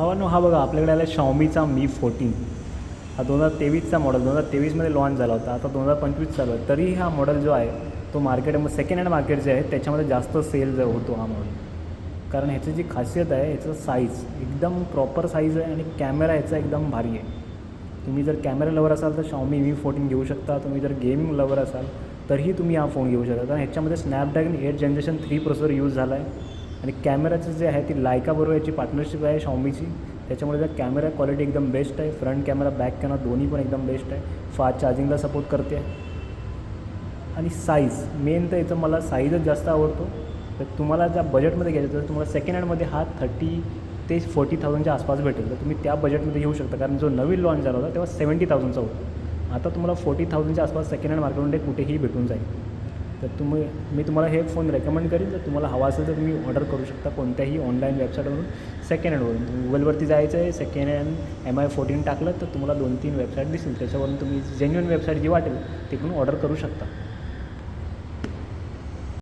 भावांनो, हा बघा आपल्याकडे आला Xiaomiचा Mi 14. हा 2023चा मॉडेल 2023मध्ये लॉन्च झाला होता. आता 2025 चालू आहे. तरी हा मॉडेल जो आहे तो मार्केटमध्ये सेकंड हँड मार्केट जे आहे त्याच्यामध्ये जास्त सेल होतो हा मॉडेल. कारण ह्याची जी खासियत आहे ह्याचं साईज एकदम प्रॉपर साईज आहे आणि कॅमेरा ह्याचा एकदम भारी आहे. तुम्ही जर कॅमेरा लवर असाल तर Xiaomi Mi 14 घेऊ शकता. तुम्ही जर गेमिंग लवर असाल तरीही तुम्ही हा फोन घेऊ शकता. कारण ह्याच्यामध्ये स्नॅपड्रॅगन 8 जनरेशन 3 प्रोसेसर यूज झाला आहे. आणि कॅमेराचं जे आहे ती लायकाबरोबर याची पार्टनरशिप आहे Xiaomiची. त्याच्यामुळे जर कॅमेरा क्वालिटी एकदम बेस्ट आहे. फ्रंट कॅमेरा बॅक कॅमेरा दोन्ही पण एकदम बेस्ट आहे. फास्ट चार्जिंगला सपोर्ट करते. आणि साईज मेन तर याचं मला साईजच जास्त आवडतो. तर तुम्हाला ज्या बजेटमध्ये घ्यायचं तर तुम्हाला सेकंड हँडमध्ये हा 30 ते 40,000च्या आसपास भेटेल. तर तुम्ही त्या बजेटमध्ये घेऊ शकता. कारण जो नवीन लॉन्च झाला होता तेव्हा 70,000चा होता. आता तुम्हाला 40,000च्या आसपास सेकंड हँड मार्केटमध्ये कुठेही भेटून जाईल. तर मी तुम्हाला हे फोन रेकमेंड करीन. जर तुम्हाला हवा असेल तर तुम्ही ऑर्डर करू शकता कोणत्याही ऑनलाईन वेबसाईटवरून सेकंड हँडवरून. गुगलवरती जायचं आहे, सेकंड हँड MI 14 टाकलं तर तुम्हाला 2-3 वेबसाईट दिसेल. त्याच्यावरून तुम्ही जेन्युइन वेबसाईट जी वाटेल तिकडून ऑर्डर करू शकता.